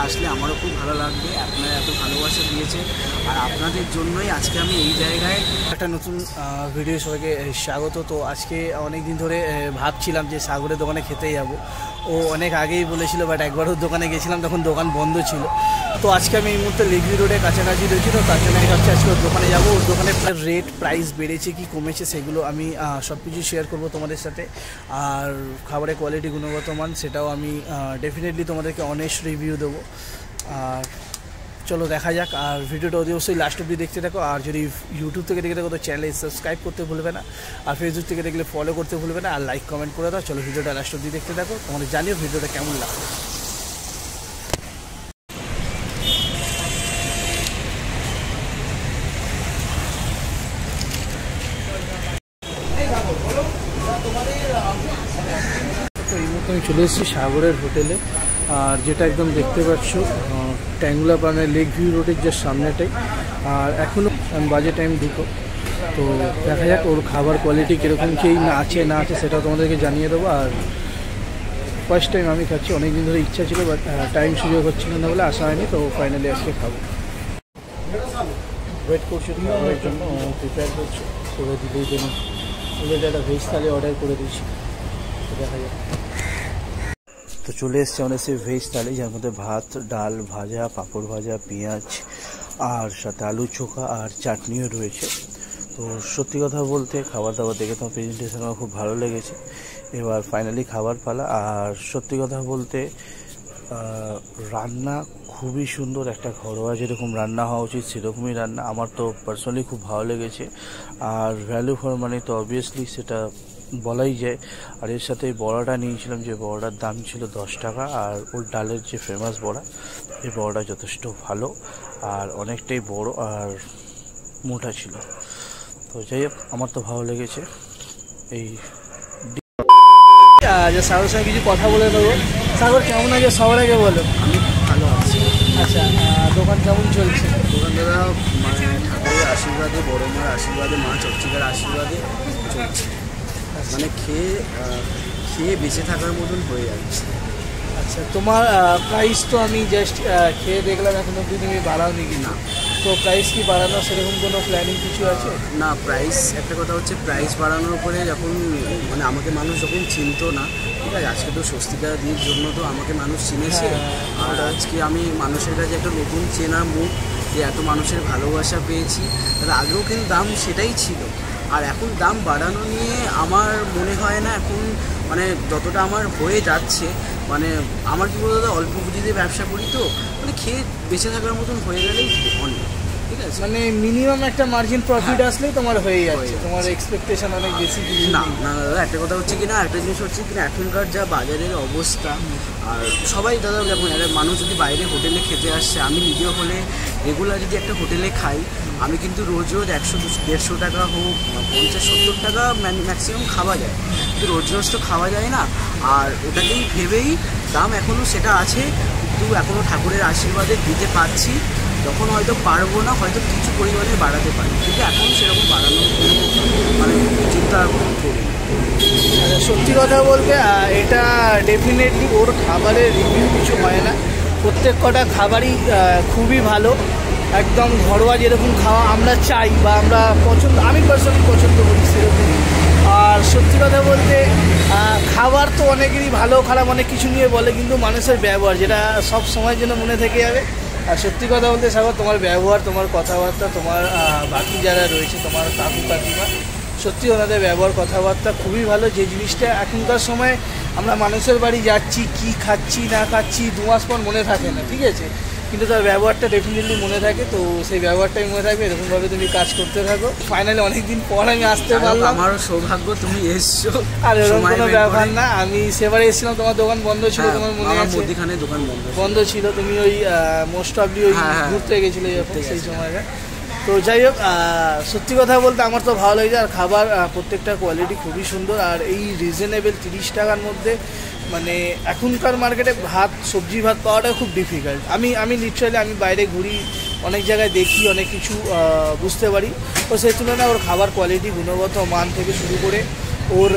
আসলে আমারও খুব ভালো লাগবে। আপনারা এত ভালোবাসা দিয়েছেন আর আপনাদের জন্যই আজকে আমি এই জায়গায়। একটা নতুন ভিডিও সবাইকে স্বাগত। তো আজকে অনেক দিন ধরে ভাবছিলাম যে সাগরের দোকানে খেতে যাব। ও অনেক আগেই বলেছিল, বাট একবারও দোকানে গেছিলাম তখন দোকান বন্ধ ছিল। তো আজকে আমি এই মুহূর্তে লেকভিউ রোডে কাছাকাছি রয়েছি, তো তার জন্য আমি ভাবছি আজকে ওর দোকানে যাবো। ওর দোকানে রেট প্রাইস বেড়েছে কি কমেছে সেগুলো আমি সব কিছু শেয়ার করবো তোমাদের সাথে। আর খাবারের কোয়ালিটি গুণগত মান সেটাও আমি ডেফিনেটলি তোমাদেরকে অনেস্ট রিভিউ দেবো। আর চলো দেখা যাক। আর ভিডিওটা অবশ্যই লাস্ট অবধি দেখতে থাকো। আর যদি ইউটিউব থেকে দেখে থাকো তো চ্যানেলে সাবস্ক্রাইব করতে ভুলবে না, আর ফেসবুক থেকে দেখলে ফলো করতে ভুলবে না, আর লাইক কমেন্ট করে দাও। চলো ভিডিওটা লাস্ট অবধি দেখতে থাকো, তোমাদের জানিও ভিডিওটা কেমন লাগবে। তো এই মুহূর্তে আমি চলে এসেছি সাগরের হোটেলে। আর যেটা একদম দেখতে পাচ্ছ ট্যাঙ্গুলা পানের লেকভিউ রোডের যে সামনেটাই। আর এখনও বাজে টাইম 2টো। তো দেখা যাক ওর খাবার কোয়ালিটি কীরকম কি না আছে সেটাও তোমাদেরকে জানিয়ে দেবো। আর ফার্স্ট টাইম আমি খাচ্ছি, অনেক দিন ধরে ইচ্ছা ছিল, বাট টাইম সুযোগ হচ্ছিল না বলে আসা হয়নি। তো ফাইনালি আজকে খাবো। ওয়েট করছি খাবারের জন্য, প্রিপেয়ার করছি, করে দিলেই জন্য অলরেডি একটা ভেজ থালি অর্ডার করে দিয়েছি। তো দেখা যাক। তো চলে এসছে আমাদের সেই ভেজ থালি, যার মধ্যে ভাত, ডাল, ভাজা, পাঁপড় ভাজা, পেঁয়াজ, আর সাথে আলু চোখা আর চাটনিও রয়েছে। তো সত্যি কথা বলতে খাবার দাবার দেখে তোমার প্রেজেন্টেশন আমার খুব ভালো লেগেছে। এবার ফাইনালি খাবার পালা। আর সত্যি কথা বলতে রান্না খুবই সুন্দর, একটা ঘরোয়া যেরকম রান্না হওয়া উচিত সেরকমই রান্না। আমার তো পার্সোনালি খুব ভালো লেগেছে। আর ভ্যালু ফর মানি তো অবভিয়াসলি সেটা বলাই যায়। আর এর সাথে এই বড়াটা নিয়েছিলাম, যে বড়াটার দাম ছিল 10 টাকা। আর ওর ডালের যে ফেমাস বড়া, এই বড়াটা যথেষ্ট ভালো আর অনেকটাই বড় আর মোটা ছিল। তো যাই হোক, আমার তো ভালো লেগেছে। এই যে সাগরের সঙ্গে কিছু কথা বলে দেবো। সাগর কেমন আছে সবার আগে বলো। আমি ভালো আছি। আচ্ছা, দোকান কেমন চলছে? দোকান দাদা মানে ঠাকুরের আশীর্বাদে, বড় মার আশীর্বাদে, মা চর্চিকার আশীর্বাদে চলছে। মানে খেয়ে বেঁচে থাকার মতন হয়ে যাচ্ছে। আচ্ছা, তোমার প্রাইস তো আমি জাস্ট খেয়ে দেখলাম, এখন অব্দি তুমি বাড়াওনি কি না? তো প্রাইস কি বাড়ানোর সেরকম কোনো প্ল্যানিং কিছু আছে? না, প্রাইস একটা কথা হচ্ছে, প্রাইস বাড়ানোর পরে যখন মানে আমাকে মানুষ যখন চিনতো না, ঠিক আছে, আজকে তো স্বস্তিকা দির জন্য তো আমাকে মানুষ চিনেছে। আর আজকে আমি মানুষের কাছে একটা নতুন চেনা মুখ, যে এত মানুষের ভালোবাসা পেয়েছি। তাহলে আগেও কিন্তু দাম সেটাই ছিল। আর এখন দাম বাড়ানো নিয়ে আমার মনে হয় না এখন, মানে যতটা আমার হয়ে যাচ্ছে, মানে আমার কি বলতো, অল্প পুঁজিতে ব্যবসা করি, তো মানে খেয়ে বেঁচে থাকার মতন হয়ে গেলেই অনেক ঠিক আছে। মানে মিনিমাম একটা মার্জিন প্রফিট আসলেই তোমার হয়ে যাচ্ছে, তোমার এক্সপেকটেশন অনেক বেশি কিছু না। না দাদা, একটা কথা হচ্ছে কি না, একটা জিনিস হচ্ছে কি না, এখনকার যা বাজারের অবস্থা, আর সবাই দাদা যেমন মানুষ যদি বাইরে হোটেলে খেতে আসছে, আমি নিজেও হলে রেগুলার যদি একটা হোটেলে খাই, আমি কিন্তু রোজ 100-150 টাকা হোক, 50-70 টাকা ম্যাক্সিমাম খাওয়া যায়, কিন্তু রোজ তো খাওয়া যায় না। আর ওটাকেই ভেবেই দাম এখনও সেটা আছে, কিন্তু এখনও ঠাকুরের আশীর্বাদে দিতে পারছি। যখন হয়তো পারবো না, হয়তো কিছু পরিমাণে বাড়াতে পারি, কিন্তু এখন সেরকম বাড়ানোর মানে চিন্তা করি। সত্যি কথা বলতে এটা ডেফিনেটলি ওর খাবারের রিভিউ কিছু হয় না, প্রত্যেক কটা খাবারই খুবই ভালো, একদম ঘরোয়া যেরকম খাওয়া আমরা চাই বা আমরা আমি পার্সোনালি পছন্দ করি সেরকমই। আর সত্যি কথা বলতে খাবার তো অনেকেরই ভালো খারাপ অনেক কিছু নিয়ে বলে, কিন্তু মানুষের ব্যবহার যেটা সব সময়ের জন্য মনে থেকে যাবে। আর সত্যি কথা বলতে সাগর, তোমার ব্যবহার, তোমার কথাবার্তা, তোমার বাকি যারা রয়েছে, তোমার কাকু কাকিমা, সত্যি ওনাদের ব্যবহার কথাবার্তা খুবই ভালো। যে জিনিসটা এখনকার সময় আমরা মানুষের বাড়ি যাচ্ছি, কি খাচ্ছি না খাচ্ছি 2 মাস পর মনে থাকে না, ঠিক আছে, কিন্তু তার ব্যবহারটা ডেফিনেটলি মনে থাকে। তো সেই ব্যবহারটাই মনে থাকবে, এরকমভাবে তুমি কাজ করতে থাকো। ফাইনালি অনেকদিন পর আমি আসতে পারলাম, আমারও সৌভাগ্য তুমি এসছো। আর এরকম কোনো ব্যাপার না, আমি সেবারে এসেছিলাম, তোমার দোকান বন্ধ ছিল, তোমার মনে আছে? মধ্যখানে দোকান বন্ধ ছিল, তুমি ওই মোস্ট অফলি ওই ঘুরতে গেছিলে সেই সময়টা। তো যাই হোক, সত্যি কথা বলতে আমার তো ভালো লেগেছে। আর খাবার প্রত্যেকটা কোয়ালিটি খুবই সুন্দর। আর এই রিজনেবল 30 টাকার মধ্যে, মানে এখনকার মার্কেটে সবজি ভাত পাওয়াটা খুব ডিফিকাল্ট। আমি লিটারালি আমি বাইরে ঘুরি, অনেক জায়গায় দেখি, অনেক কিছু বুঝতে পারি। তো সেই তুলনায় ওর খাবার কোয়ালিটি, গুণগত মান থেকে শুরু করে ওর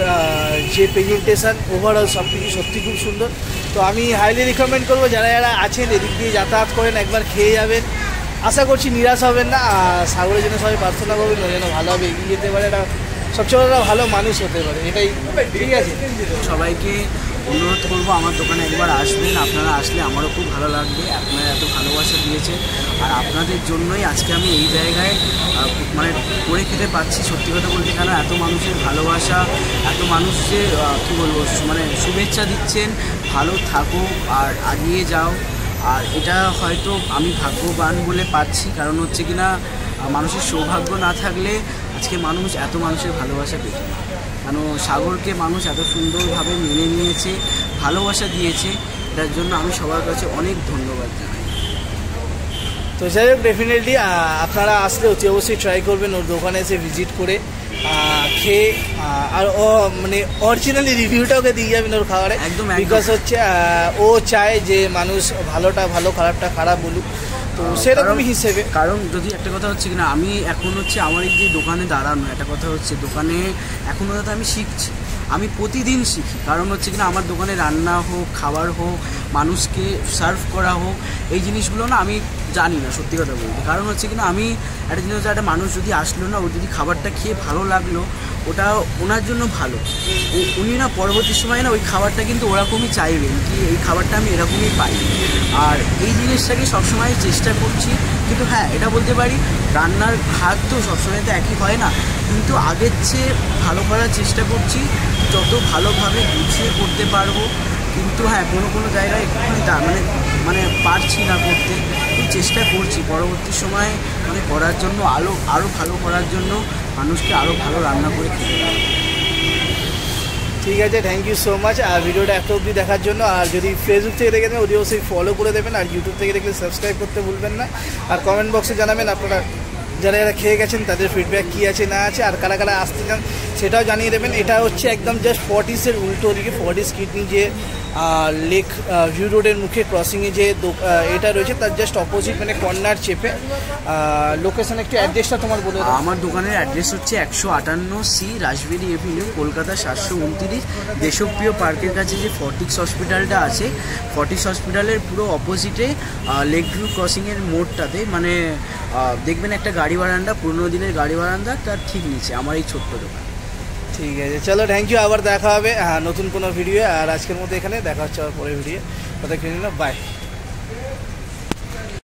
যে প্রেজেন্টেশন ওভারঅল সব কিছু সত্যি খুব সুন্দর। তো আমি হাইলি রিকমেন্ড করবো যারা যারা আছেন এদিক দিয়ে যাতায়াত করেন একবার খেয়ে যাবেন, আশা করছি নিরাশ হবেন না। সাগরের জন্য সবাই প্রার্থনা করবেন ও যেন ভালোভাবে এগিয়ে যেতে পারে, এটা সবচেয়ে বড় ভালো মানুষ হতে পারে, এটাই ঠিক আছে। সবাইকে অনুরোধ করবো আমার দোকানে একবার আসবেন, আপনারা আসলে আমারও খুব ভালো লাগবে। আপনারা এত ভালোবাসা দিয়েছেন আর আপনাদের জন্যই আজকে আমি এই জায়গায় মানে করে খেতে পাচ্ছি। সত্যি কথা বলতে কেন এত মানুষের ভালোবাসা, এত মানুষ যে কী বলবো মানে শুভেচ্ছা দিচ্ছেন, ভালো থাকো আর এগিয়ে যাও। আর এটা হয়তো আমি ভাগ্যবান বলে পাচ্ছি, কারণ হচ্ছে কিনা মানুষের সৌভাগ্য না থাকলে আজকে মানুষ এত মানুষের ভালোবাসা পেত না। কেন সাগরকে মানুষ এত সুন্দরভাবে মেনে নিয়েছে, ভালোবাসা দিয়েছে, এটার জন্য আমি সবার কাছে অনেক ধন্যবাদ জানাই। তো যাই হোক, ডেফিনেটলি আপনারা আসলে অতি অবশ্যই ট্রাই করবেন ওর দোকানে এসে ভিজিট করে খেয়ে, আর ও মানে অরিজিনালি রিভিউটা ওকে দিয়ে যাবেন ওর খাবারে, একদম। বিকজ হচ্ছে ও চায় যে মানুষ ভালোটা ভালো খারাপটা খারাপ বলুক, তো সেরকমই হিসেবে। কারণ যদি একটা কথা হচ্ছে কিনা আমি এখন হচ্ছে আমার এই যে দোকানে দাঁড়ানো, একটা কথা হচ্ছে দোকানে এখনও তো আমি শিখছি, আমি প্রতিদিন শিখি। কারণ হচ্ছে কিনা আমার দোকানে রান্না হোক, খাবার হোক, মানুষকে সার্ভ করা হোক, এই জিনিসগুলো না আমি জানি না সত্যি কথা বলতে। কারণ হচ্ছে কিনা আমি একটা জিনিস হচ্ছে, একটা মানুষ যদি আসলো না, ও যদি খাবারটা খেয়ে ভালো লাগলো, ওটা ওনার জন্য ভালো। উনি না পরবর্তী সময়ে না ওই খাবারটা কিন্তু ওরকমই চাইবেন কি এই খাবারটা আমি এরকমই পাই। আর এই জিনিসটাকে সবসময় চেষ্টা করছি। কিন্তু হ্যাঁ, এটা বলতে পারি রান্নার হাত তো সবসময় তো একই হয় না, কিন্তু আগের চেয়ে ভালো করার চেষ্টা করছি, যত ভালোভাবে গুছিয়ে করতে পারবো। কিন্তু হ্যাঁ, কোনো জায়গায় একটুখানি মানে পারছি না করতে, কিন্তু চেষ্টা করছি পরবর্তী সময়ে মানে করার জন্য, আরও ভালো করার জন্য, মানুষকে আরও ভালো রান্না করে খেতে পারবো। ঠিক আছে, থ্যাংক ইউ সো মাচ আর ভিডিওটা এত অবধি দেখার জন্য। আর যদি ফেসবুক থেকে দেখে দেন অবশ্যই ফলো করে দেবেন, আর ইউটিউব থেকে দেখলে সাবস্ক্রাইব করতে ভুলবেন না। আর কমেন্ট বক্সে জানাবেন আপনারা যারা যারা খেয়ে গেছেন তাদের ফিডব্যাক কী আছে না আছে, আর কারা কারা আসতে চান সেটাও জানিয়ে দেবেন। এটা হচ্ছে একদম জাস্ট ফর্টিসের উল্টো দিকে, ফর্টিস কিডনি যে লেক ভিউ রোডের মুখে ক্রসিংয়ে যে এটা রয়েছে তার জাস্ট অপোজিট, মানে কর্নার চেপে। লোকেশন একটু অ্যাড্রেসটা তোমার বলে দাও। আমার দোকানের অ্যাড্রেস হচ্ছে 158C রাসবেরি এভিনিউ, কলকাতা 729। দেশপ্রিয় পার্কের কাছে যে ফর্টিক্স হসপিটালটা আছে, ফর্টিক্স হসপিটালের পুরো অপোজিটে লেক ভিউ ক্রসিংয়ের মোড়টাতে মানে দেখবেন একটা গাড়ি বারান্দা, পুরোনো দিনের গাড়ি বারান্দা, তার ঠিক নিচে আমার এই ছোট্ট দোকান। ঠিক আছে, চলো থ্যাংক ইউ, আবার দেখা হবে নতুন কোনো ভিডিও। আর আজকের মতো এখানে দেখা হচ্ছে আবার পরের ভিডিও, কথা কিনে নিলাম, বাই।